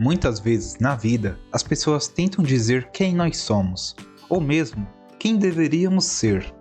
Muitas vezes na vida, as pessoas tentam dizer quem nós somos, ou mesmo quem deveríamos ser.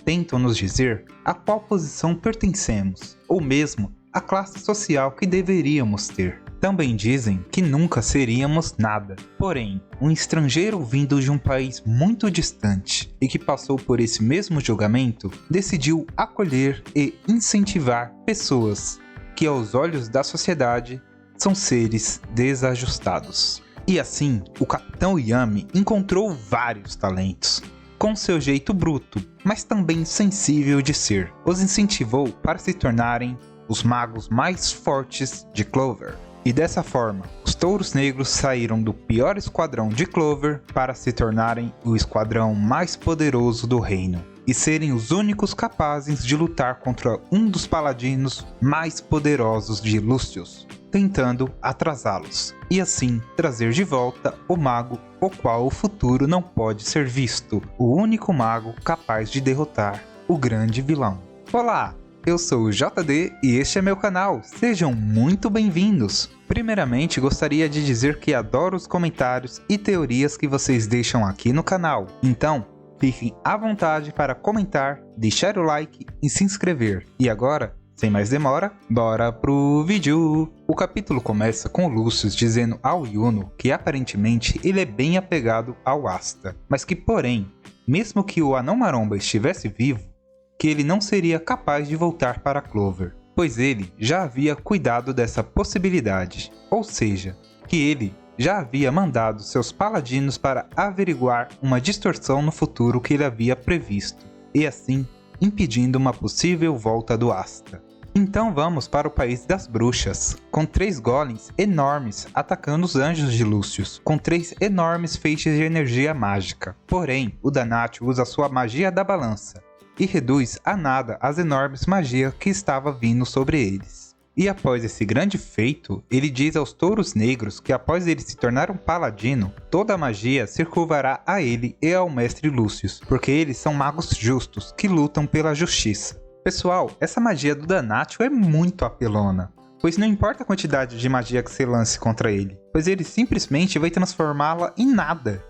Tentam nos dizer a qual posição pertencemos, ou mesmo a classe social que deveríamos ter. Também dizem que nunca seríamos nada. Porém, um estrangeiro vindo de um país muito distante e que passou por esse mesmo julgamento, decidiu acolher e incentivar pessoas que, aos olhos da sociedade, são seres desajustados. E assim, o Capitão Yami encontrou vários talentos, com seu jeito bruto, mas também sensível de ser. Os incentivou para se tornarem os magos mais fortes de Clover. E dessa forma, os Touros Negros saíram do pior esquadrão de Clover para se tornarem o esquadrão mais poderoso do reino e serem os únicos capazes de lutar contra um dos paladinos mais poderosos de Lucius, tentando atrasá-los, e assim trazer de volta o mago o qual o futuro não pode ser visto, o único mago capaz de derrotar o grande vilão. Olá! Eu sou o JD e este é meu canal, sejam muito bem-vindos! Primeiramente, gostaria de dizer que adoro os comentários e teorias que vocês deixam aqui no canal, então fiquem à vontade para comentar, deixar o like e se inscrever. E agora, sem mais demora, bora pro vídeo! O capítulo começa com o Lucius dizendo ao Yuno que aparentemente ele é bem apegado ao Asta, mas que porém, mesmo que o Anão Maromba estivesse vivo, que ele não seria capaz de voltar para Clover, pois ele já havia cuidado dessa possibilidade, ou seja, que ele já havia mandado seus paladinos para averiguar uma distorção no futuro que ele havia previsto, e assim impedindo uma possível volta do Asta. Então vamos para o país das bruxas, com 3 golems enormes atacando os anjos de Lucius, com 3 enormes feixes de energia mágica. Porém, o Danatio usa sua magia da balança e reduz a nada as enormes magias que estava vindo sobre eles. E após esse grande feito, ele diz aos Touros Negros que após ele se tornar um paladino, toda a magia se curvará a ele e ao mestre Lucius, porque eles são magos justos que lutam pela justiça. Pessoal, essa magia do Danatio é muito apelona, pois não importa a quantidade de magia que se lance contra ele, pois ele simplesmente vai transformá-la em nada.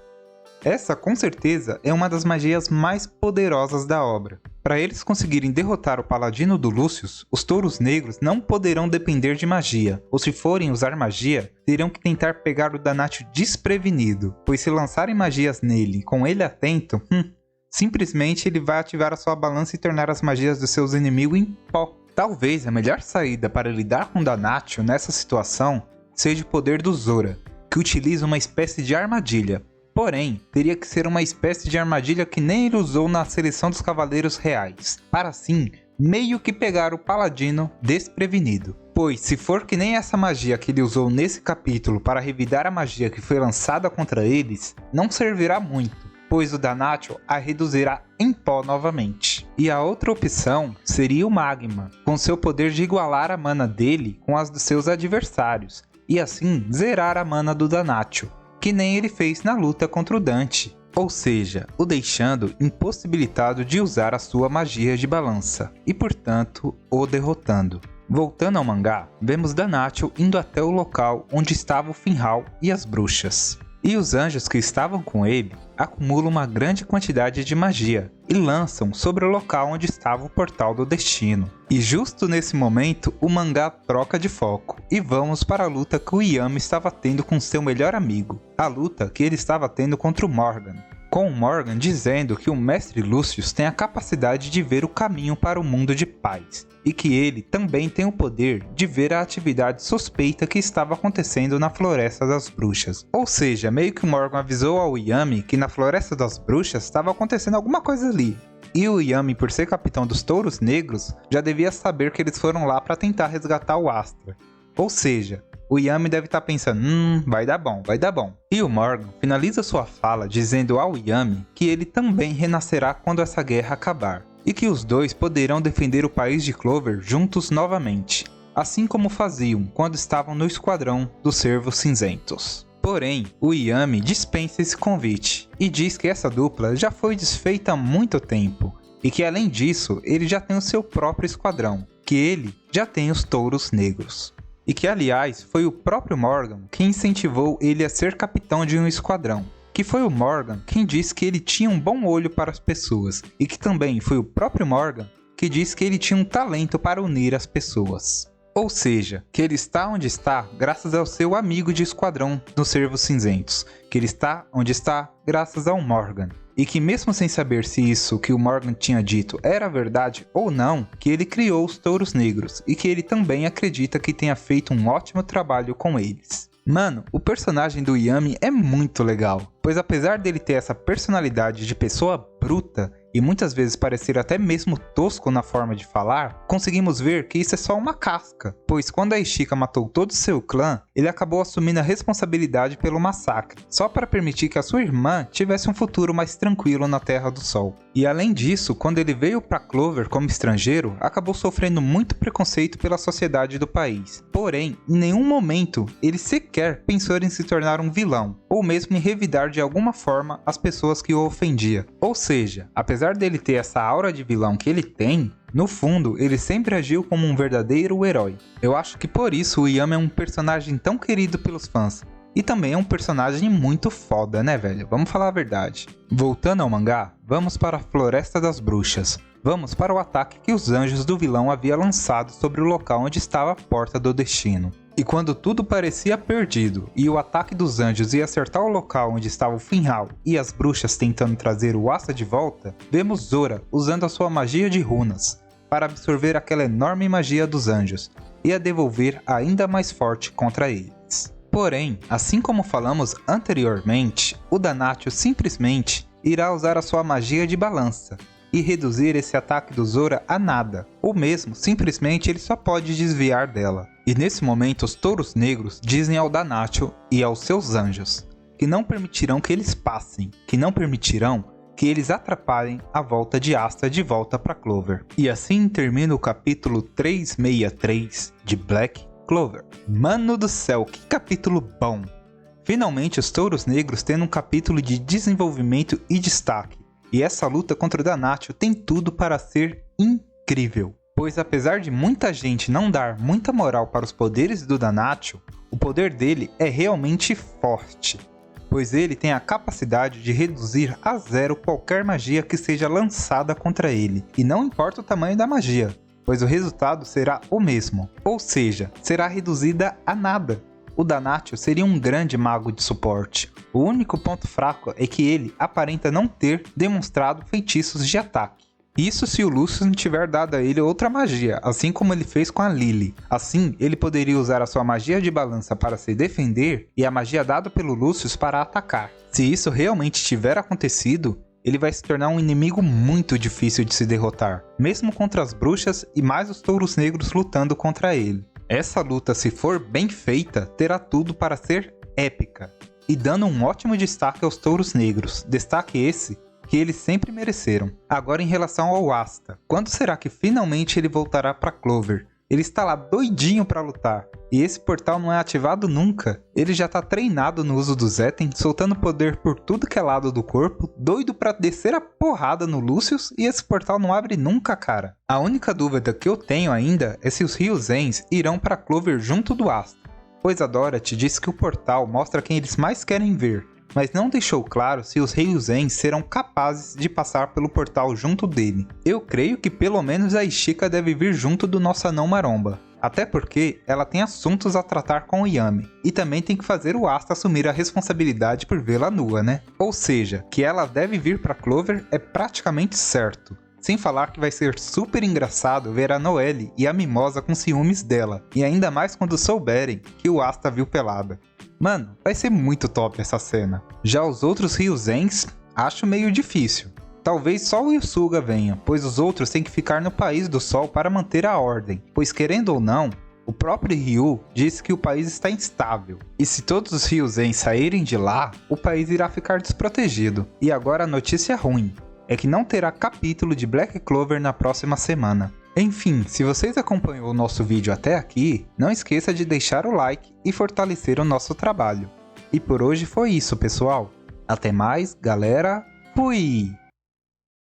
Essa, com certeza, é uma das magias mais poderosas da obra. Para eles conseguirem derrotar o paladino do Lucius, os Touros Negros não poderão depender de magia, ou se forem usar magia, terão que tentar pegar o Danatio desprevenido, pois se lançarem magias nele com ele atento, simplesmente ele vai ativar a sua balança e tornar as magias dos seus inimigos em pó. Talvez a melhor saída para lidar com Danatio nessa situação seja o poder do Zora, que utiliza uma espécie de armadilha. Porém, teria que ser uma espécie de armadilha que nem ele usou na seleção dos Cavaleiros Reais, para assim, meio que pegar o Paladino desprevenido. Pois, se for que nem essa magia que ele usou nesse capítulo para revidar a magia que foi lançada contra eles, não servirá muito, pois o Danatio a reduzirá em pó novamente. E a outra opção seria o Magma, com seu poder de igualar a mana dele com as dos seus adversários, e assim zerar a mana do Danatio, que nem ele fez na luta contra o Dante, ou seja, o deixando impossibilitado de usar a sua magia de balança, e portanto, o derrotando. Voltando ao mangá, vemos Danatio indo até o local onde estava o Finral e as bruxas. E os anjos que estavam com ele acumulam uma grande quantidade de magia e lançam sobre o local onde estava o Portal do Destino. E justo nesse momento, o mangá troca de foco e vamos para a luta que o Yami estava tendo com seu melhor amigo. A luta que ele estava tendo contra o Morgan, com o Morgan dizendo que o mestre Lucius tem a capacidade de ver o caminho para o mundo de paz, e que ele também tem o poder de ver a atividade suspeita que estava acontecendo na Floresta das Bruxas. Ou seja, meio que o Morgan avisou ao Yami que na Floresta das Bruxas estava acontecendo alguma coisa ali. E o Yami, por ser capitão dos Touros Negros, já devia saber que eles foram lá para tentar resgatar o Astra. Ou seja, o Yami deve estar pensando, vai dar bom, vai dar bom. E o Morgan finaliza sua fala dizendo ao Yami que ele também renascerá quando essa guerra acabar, e que os dois poderão defender o país de Clover juntos novamente, assim como faziam quando estavam no esquadrão dos Cervos Cinzentos. Porém, o Yami dispensa esse convite e diz que essa dupla já foi desfeita há muito tempo e que além disso ele já tem o seu próprio esquadrão, que ele já tem os Touros Negros. E que, aliás, foi o próprio Morgan quem incentivou ele a ser capitão de um esquadrão. Que foi o Morgan quem disse que ele tinha um bom olho para as pessoas. E que também foi o próprio Morgan que disse que ele tinha um talento para unir as pessoas. Ou seja, que ele está onde está graças ao seu amigo de esquadrão nos Cervos Cinzentos. Que ele está onde está graças ao Morgan. E que mesmo sem saber se isso que o Morgan tinha dito era verdade ou não, que ele criou os Touros Negros e que ele também acredita que tenha feito um ótimo trabalho com eles. Mano, o personagem do Yami é muito legal, pois apesar dele ter essa personalidade de pessoa bruta e muitas vezes parecer até mesmo tosco na forma de falar, conseguimos ver que isso é só uma casca, pois quando a Ishika matou todo o seu clã, ele acabou assumindo a responsabilidade pelo massacre, só para permitir que a sua irmã tivesse um futuro mais tranquilo na Terra do Sol. E além disso, quando ele veio para Clover como estrangeiro, acabou sofrendo muito preconceito pela sociedade do país. Porém, em nenhum momento ele sequer pensou em se tornar um vilão, ou mesmo em revidar de alguma forma as pessoas que o ofendiam. Ou seja, apesar dele ter essa aura de vilão que ele tem, no fundo, ele sempre agiu como um verdadeiro herói. Eu acho que por isso o Yami é um personagem tão querido pelos fãs. E também é um personagem muito foda, né, velho? Vamos falar a verdade. Voltando ao mangá, vamos para a Floresta das Bruxas. Vamos para o ataque que os anjos do vilão haviam lançado sobre o local onde estava a Porta do Destino. E quando tudo parecia perdido e o ataque dos anjos ia acertar o local onde estava o Finral e as bruxas tentando trazer o Asta de volta, vemos Zora usando a sua magia de runas para absorver aquela enorme magia dos anjos e a devolver ainda mais forte contra eles. Porém, assim como falamos anteriormente, o Danatio simplesmente irá usar a sua magia de balança e reduzir esse ataque do Zora a nada, ou mesmo simplesmente ele só pode desviar dela. E nesse momento os Touros Negros dizem ao Danatio e aos seus anjos que não permitirão que eles passem, que não permitirão que eles atrapalhem a volta de Asta de volta para Clover. E assim termina o capítulo 363 de Black Clover. Mano do céu, que capítulo bom! Finalmente os Touros Negros tendo um capítulo de desenvolvimento e destaque. E essa luta contra o Danatio tem tudo para ser incrível. Pois apesar de muita gente não dar muita moral para os poderes do Danatio, o poder dele é realmente forte. Pois ele tem a capacidade de reduzir a zero qualquer magia que seja lançada contra ele. E não importa o tamanho da magia, pois o resultado será o mesmo. Ou seja, será reduzida a nada. O Danatio seria um grande mago de suporte. O único ponto fraco é que ele aparenta não ter demonstrado feitiços de ataque. Isso se o Lucius não tiver dado a ele outra magia, assim como ele fez com a Lily. Assim, ele poderia usar a sua magia de balança para se defender e a magia dada pelo Lucius para atacar. Se isso realmente tiver acontecido, ele vai se tornar um inimigo muito difícil de se derrotar, mesmo contra as bruxas e mais os Touros Negros lutando contra ele. Essa luta, se for bem feita, terá tudo para ser épica, e dando um ótimo destaque aos Touros Negros, destaque esse que eles sempre mereceram. Agora em relação ao Asta, quando será que finalmente ele voltará para Clover? Ele está lá doidinho para lutar, e esse portal não é ativado nunca. Ele já está treinado no uso do Zetten, soltando poder por tudo que é lado do corpo, doido para descer a porrada no Lucius, e esse portal não abre nunca, cara. A única dúvida que eu tenho ainda é se os Ryuzens irão para Clover junto do Asta, pois a Dorothy disse que o portal mostra quem eles mais querem ver, mas não deixou claro se os Ryuzens serão capazes de passar pelo portal junto dele. Eu creio que pelo menos a Ishika deve vir junto do nosso anão maromba, até porque ela tem assuntos a tratar com o Yami, e também tem que fazer o Asta assumir a responsabilidade por vê-la nua, né? Ou seja, que ela deve vir para Clover é praticamente certo. Sem falar que vai ser super engraçado ver a Noelle e a Mimosa com ciúmes dela, e ainda mais quando souberem que o Asta viu pelada. Mano, vai ser muito top essa cena. Já os outros Ryuzens, acho meio difícil. Talvez só o Yusuga venha, pois os outros têm que ficar no País do Sol para manter a ordem. Pois querendo ou não, o próprio Ryu disse que o país está instável. E se todos os Ryuzens saírem de lá, o país irá ficar desprotegido. E agora a notícia ruim é que não terá capítulo de Black Clover na próxima semana. Enfim, se vocês acompanhou o nosso vídeo até aqui, não esqueça de deixar o like e fortalecer o nosso trabalho. E por hoje foi isso, pessoal. Até mais, galera. Fui!